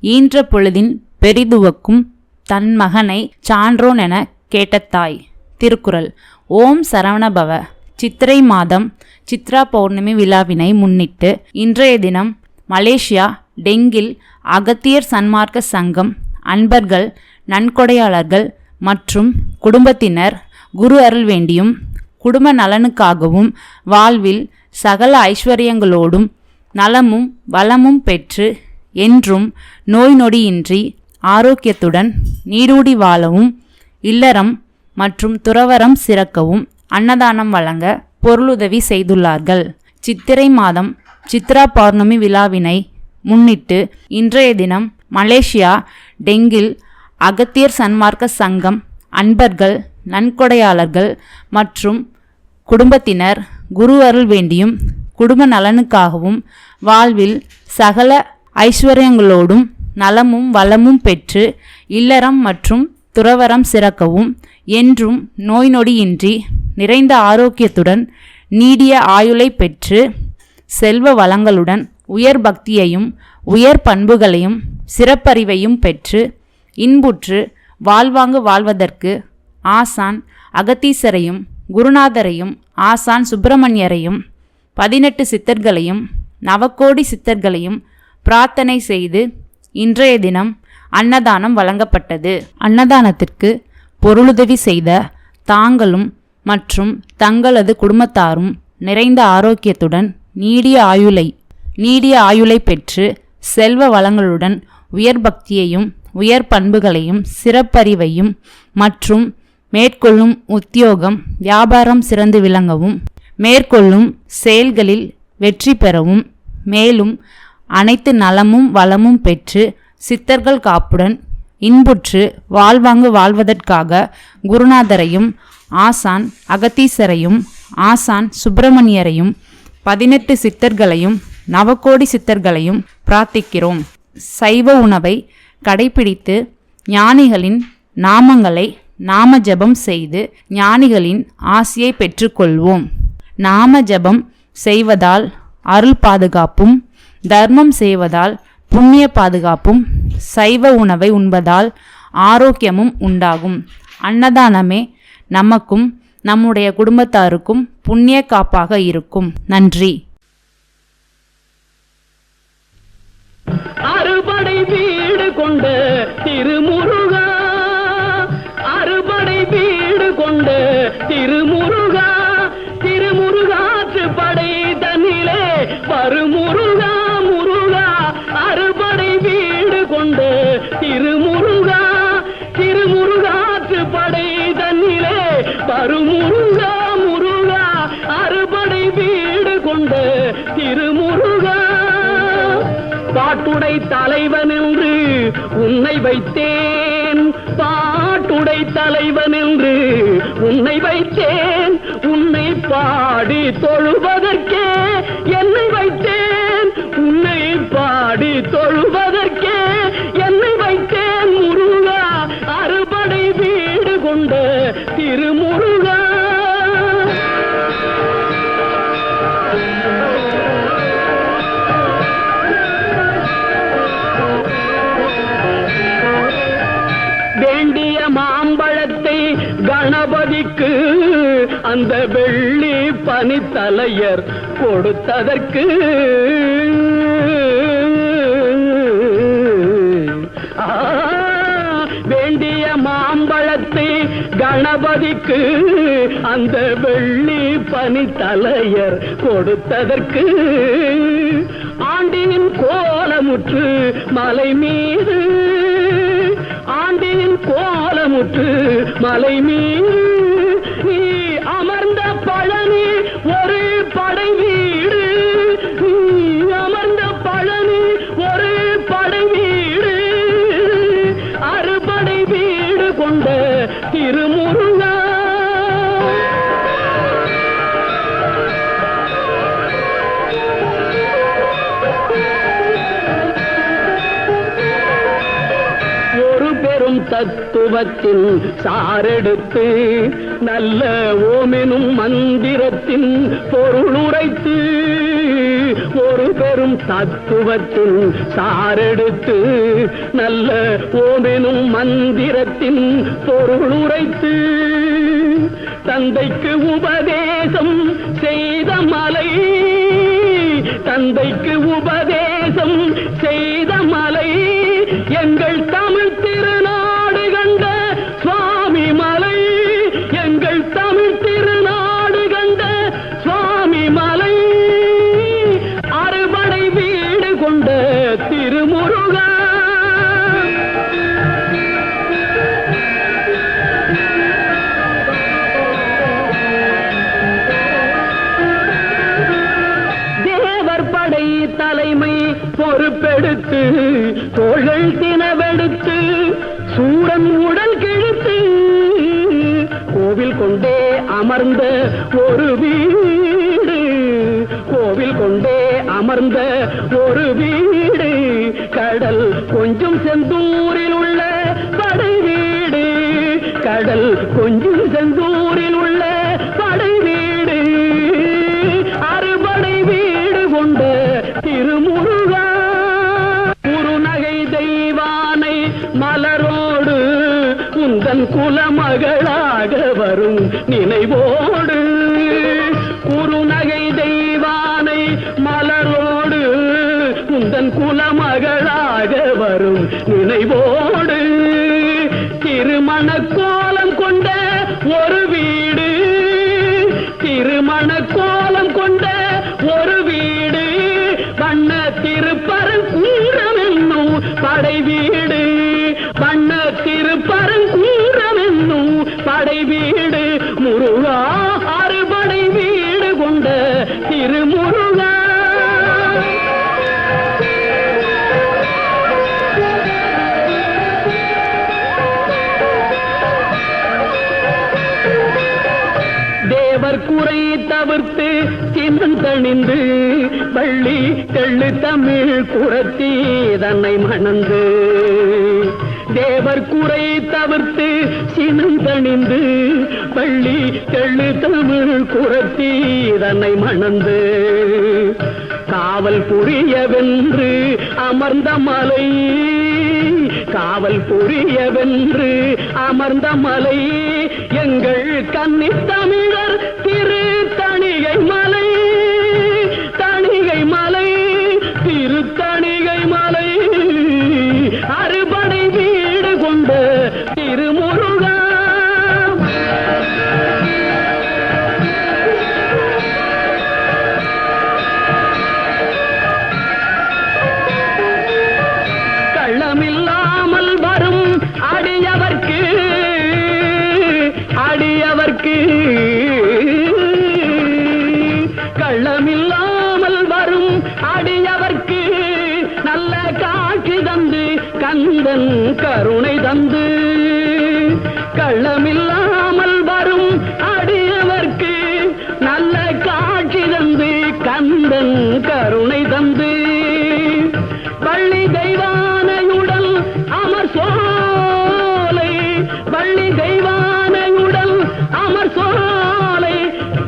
ஈன்ற பொழுதின் பெரிதுவக்கும் தன் மகனை சான்றோன் என கேட்ட தாய். திருக்குறள். ஓம் சரவணபவ. சித்திரை மாதம் சித்ரா பௌர்ணமி விழாவினை முன்னிட்டு இன்றைய தினம் மலேசியா டெங்கில் அகத்தியர் சன்மார்க்க சங்கம் அன்பர்கள், நன்கொடையாளர்கள் மற்றும் குடும்பத்தினர் குரு அருள் வேண்டியும் குடும்ப நலனுக்காகவும் வாழ்வில் சகல ஐஸ்வர்யங்களோடும் நலமும் வளமும் பெற்று என்றும் நோய் நொடியின்றி ஆரோக்கியத்துடன் நீடூடி வாழவும் இல்லறம் மற்றும் துறவறம் சிறக்கவும் அன்னதானம் வழங்க பொருளுதவி செய்துள்ளார்கள். சித்திரை மாதம் சித்ரா பௌர்ணமி விழாவினை முன்னிட்டு இன்றைய தினம் மலேசியா டெங்கில் அகத்தியர் சன்மார்க்க சங்கம் அன்பர்கள், நன்கொடையாளர்கள் மற்றும் குடும்பத்தினர் குரு அருள் வேண்டியும் குடும்ப நலனுக்காகவும் வாழ்வில் சகல ஐஸ்வர்யங்களோடும் நலமும் வளமும் பெற்று இல்லறம் மற்றும் துறவறம் சிறக்கவும் என்றும் நோய் நொடியின்றி நிறைந்த ஆரோக்கியத்துடன் நீடிய ஆயுளை பெற்று செல்வ வளங்களுடன் உயர் பக்தியையும் உயர் பண்புகளையும் சிறப்பறிவையும் பெற்று இன்புற்று வாழ்வாங்கு வாழ்வதற்கு ஆசான் அகத்தீசரையும் குருநாதரையும் ஆசான் சுப்பிரமணியரையும் 18 சித்தர்களையும் நவக்கோடி சித்தர்களையும் பிரார்த்தனை செய்து இன்றைய தினம் அன்னதானம் வழங்கப்பட்டது. அன்னதானத்திற்கு பொருளுதவி செய்த தாங்களும் மற்றும் தங்களது குடும்பத்தாரும் நிறைந்த ஆரோக்கியத்துடன் நீடிய ஆயுளை பெற்று செல்வ வளங்களுடன் உயர் பக்தியையும் உயர் பண்புகளையும் சிறப்பறிவையும் மற்றும் மேற்கொள்ளும் உத்தியோகம் வியாபாரம் சிறந்து விளங்கவும் மேற்கொள்ளும் செயல்களில் வெற்றி பெறவும் மேலும் அனைத்து நலமும் வளமும் பெற்று சித்தர்கள் காப்புடன் இன்புற்று வாழ்வாங்கு வாழ்வதற்காக குருநாதரையும் ஆசான் அகத்தீசரையும் ஆசான் சுப்பிரமணியரையும் 18 சித்தர்களையும் நவக்கோடி சித்தர்களையும் பிரார்த்திக்கிறோம். சைவ உணவை கடைபிடித்து ஞானிகளின் நாமங்களை நாம ஜபம் செய்து ஞானிகளின் ஆசியை பெற்றுக்கொள்வோம். நாம ஜபம் செய்வதால் அருள் பாதுகாப்பும், தர்மம் செய்வதால் புண்ணிய பாதுகாப்பும், சைவ உணவை உண்பதால் ஆரோக்கியமும் உண்டாகும். அன்னதானமே நமக்கும் நம்முடைய குடும்பத்தாருக்கும் புண்ணிய காப்பாக இருக்கும். நன்றி. அறுபடை வீடு கொண்ட திருமுருகா, அறுபடை வீடு கொண்ட திருமுருகா, திருமுருகாற்று படை தன்னிலே வருமுருகா முருகா, அறுபடை வீடு கொண்ட திருமுருகா, திருமுருகாற்று படை தன்னிலே வருமுருகா முருகா, அறுபடை வீடு கொண்ட திருமுருகா. பாட்டுடை தலைவன் என்று உன்னை வைத்தேன், பாட்டுடை தலைவன் என்று உன்னை வைத்தேன், உன்னை பாடி தொழுவதற்கே என்னை வைத்தேன், உன்னை பாடி தொழுவதற்கே என்னை வைத்தேன் முருகா, அறுபடை வீடு கொண்ட திருமுருகா. வேண்டிய மாம்பழத்தை கணபதிக்கு அந்த வெள்ளி பனித்தலையர் கொடுத்ததற்கு, வேண்டிய மாம்பழத்தை கணபதிக்கு அந்த வெள்ளி பனித்தலையர் கொடுத்ததற்கு, ஆண்டியின் கோலமுற்று மலை மீது, ஆண்டியின் கோலமுற்று மலை மீது நீ அமர்ந்த பழனி ஒரு படை வீடு, நீ அமர்ந்த பழனி ஒரு படை வீடு, அறுபடை வீடு கொண்ட திருமுருகா. தத்துவத்தின் சாரெடுத்து நல்ல ஓமெனும் மந்திரத்தின் பொருளுரைத்து ஒரு பெரும் தத்துவத்தின் சாரெடுத்து நல்ல ஓமெனும் மந்திரத்தின் பொருள் உரைத்து தந்தைக்கு உபதேசம் செய்த மலை, தந்தைக்கு உபதேசம் செய்த மலை எங்கள் தமிழ் திருநாடு கண்ட சுவாமி மலை, எங்கள் தமிழ் திருநாடு கண்ட சுவாமி மலை, அறுபடை வீடு கொண்ட திருமுருகா. தலைமை பொறுப்பெடுத்து தோள்கள் தினவெடுத்து சூரன் உடல் கிழித்து கோவில் கொண்டே அமர்ந்த ஒரு வீடு, கோவில் கொண்டே அமர்ந்த ஒரு வீடு, கடல் கொஞ்சம் செந்தூரில் உள்ள படை வீடு, கடல் கொஞ்சம் செந்தூரில் உள்ள படை வீடு, அறுபடை வீடு கொண்ட திருமுருகா. குறுநகை தெய்வானை மலரோடு உந்தன் குலமகளாக வரும் நினைவோடு, குறுநகை தெய்வானை மலரோடு உந்தன் குலமகளாக வரும் நினைவோடு, திருமண கோலம் கொண்ட ஒரு வீடு, திருமண கோலம் கொண்ட ஒரு வீடு, வண்ண திருப்பரங்குன்றம் என்னும் படை வீடு, வண்ண திருப்பரங்குன்றம் என்னும் படை வீடு, முருகா அறுபடை வீடு கொண்ட திருமுருகா. தேவர் குறை தவிர்த்து சின்னம் தணிந்து வள்ளி தெள்ளு தமிழ் குரத்தி தன்னை மணந்து, தேவர் குறை தவிர்த்து சின்னம் தணிந்து வள்ளி தெள்ளு தமிழ் குரத்தி தன்னை மணந்து, காவல் புரியவென்று அமர்ந்த மலை, காவல் புரியவென்று அமர்ந்த மலை எங்கள் கன்னி தமிழர் திரு தணிகை மலை, தணிகை மலை, திரு தணிகை மலை, அறுபடை வீடு கொண்ட திருமுருகா. கள்ளமில்லாமல் வரும் அடியவர்க்கு, அடியவர்க்கு கள்ளமில்லாமல் வரும் அடியவர்க்கு நல்ல காட்சி தந்து கந்தன் கருணை தந்து, கள்ளமில்லாமல் வரும் அடியவர்க்கு நல்ல காட்சி தந்து கந்தன் கருணை தந்து, பள்ளி தெய்வானையுடன் அமர் சோலை, பள்ளி தெய்வானையுடன் அமர் சோலை,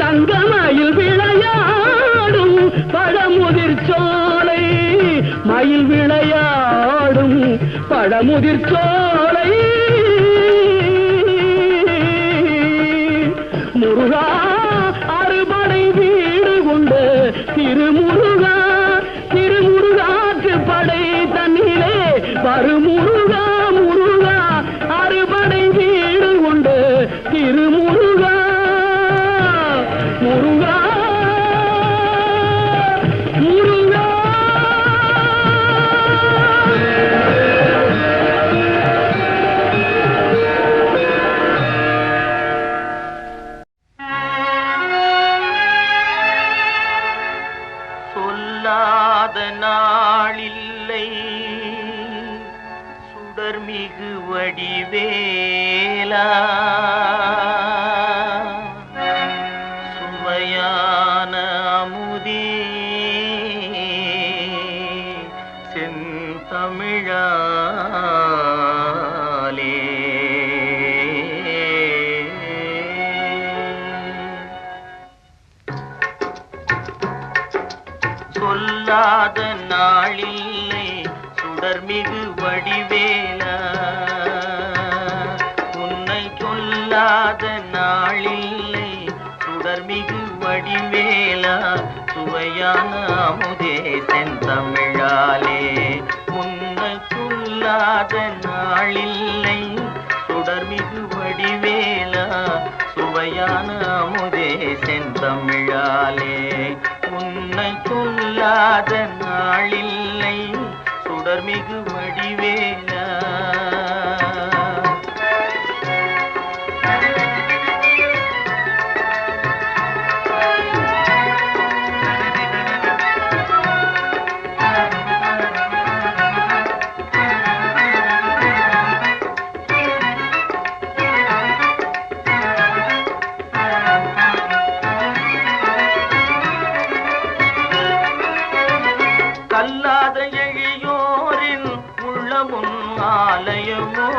தங்கமயில் விளையாடும் பழமுதிர் சோலை, மயில் விளையாடும் பழமுதிர் சோலை, முருகா அறுபடை வீடு கொண்ட திருமுருகா. திருமுருகாக்கு படை தன்னிலே வருமுருகா, முருகா அறுபடை வீடு கொண்ட திருமுருகா, முருகா முருகா. சொல்லாத நாளில்லை சுடர்மிகு வடிவேலா, சுவையான அமுதே செந்தமிழாலே, சொல்லாத நாளில்லை சுடர்மிகு வடிவேலா, உன்னை சொல்லாத நாளில்லை சுடர்மிகு வடிவேலா, சுவையான அமுதே செந்தமிழாலே. உன்னை சொல்லாத நாளில்லை சுடர்மிகு வடிவேலா, சுவையான அமுதே செந்தமிழாலே. உன்னை சொல்லாத நாளில்லை சுடர்மிகு வடிவேலா. கல்லாத எழியோரின் உள்ளமும் ஆலயமோ,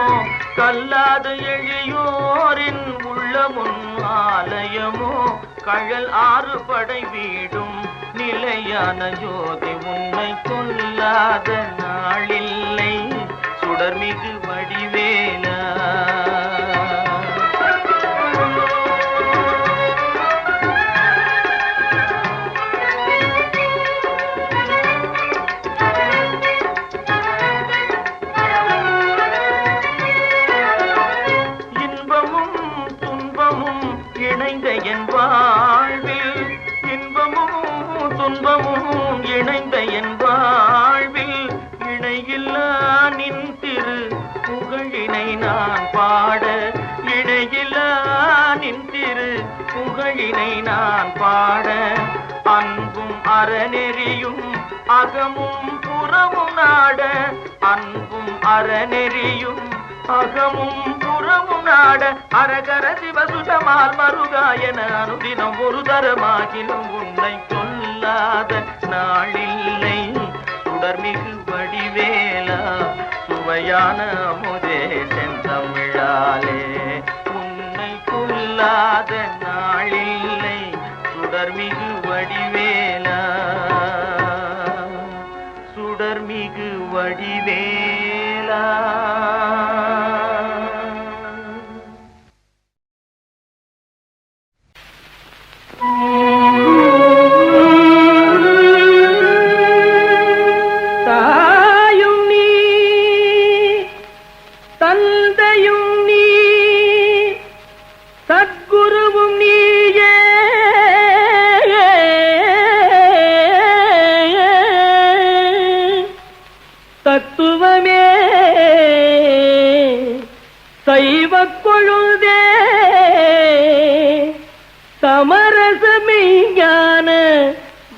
கல்லாத எழியோரின் உள்ளமும் ஆலயமோ, கழல் ஆறு படை வீடும் நிலையான ஜோதி. உன்னை கொல்லாத நாளில்லை சுடர்மிகு வடிவேலா. இணைந்த என் வாழ்வில் இன்பமும் துன்பமும் இணைந்த என் வாழ்வில் இணையில்லா நின் திரு புகழினை நான் பாட, இணையில்லா நின் திரு புகழினை நான் பாட. அன்பும் அறநெறியும் அகமும் புறமும் நாட, அன்பும் அறநெறியும் அகமும் புறமும் நாட. அரகர சிவசுதமால் மருகாயன அனுதினம் ஒரு தரமாகிலும் உன்னை கொல்லாத நாளில்லை சுடர்மிகு வடிவேலா, சுவையான அமுதே செந்தமிழாலே. உன்னை கொல்லாத நாளில்லை சுடர்மிகு வடிவேலா, சுடர்மிகு வடிவேலா. தாயும் நீ தந்தையும் நீ சத்குருவும் நீயே, தத்துவமே சைவ கொழுதே, சமரசமெய்ஞான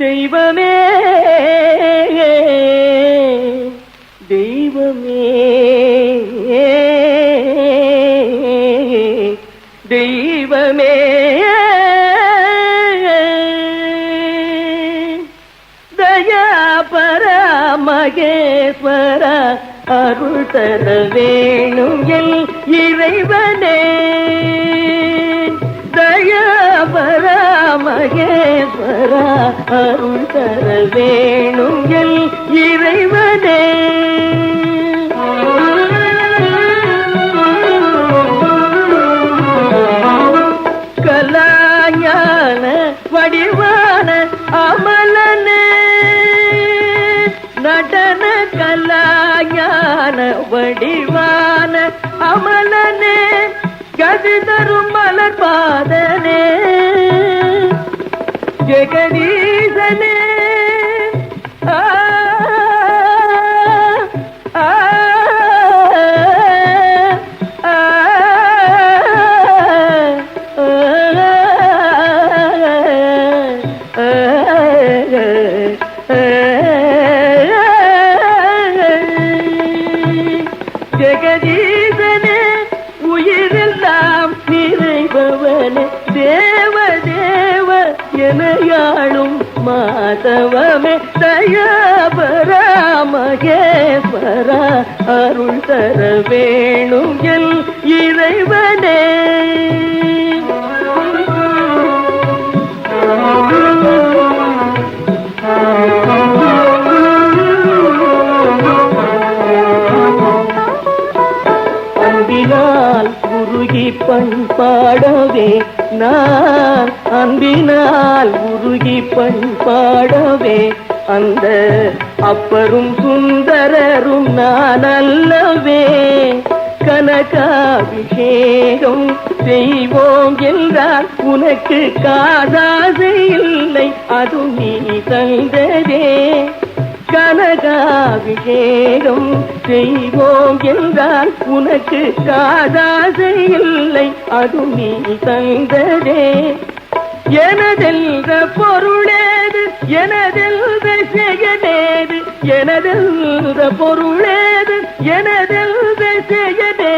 தெய்வமே, தெய்வமே, தெய்வமே. தயாபர மகேஸ்வர அருள் தர வேணும் எல் இறைவனே. தயாபர மகேஸ்வர அருள் தர வேணும் எல் இறைவனே. கலாஞான வடிவான அமலனே, நடன கலாஞான வடிவான அமலனே, கதி தரும் மலர் பாதனே, ஜெகதீசனே. ஜெகதீசனே, உயிரெல்லாம் நிறைபவனே, தேவ தேவ எனையாளும் மாதவமே. தயாபர மகேஸ்வர அருள் தர வேணும் எல் இறைவனே. உருகி பண்பாடவே நான் அன்பினால் உருகி பண்பாடவே அந்த அப்பரும் சுந்தரரும் நான் அல்லவே கனகாபிஷேகம் செய்வோம் என்றால் உனக்கு காதாசை இல்லை அது நீ தந்ததே கனகாபிஷேகம் செய்வோம் என்றால் உனக்கு காதாசை இல்லை அது நீ தந்ததே எனதெல்ற பொருளேது எனதெல்ற செயலேது எனதெல்ற பொருளேது எனதெல்ற செயலே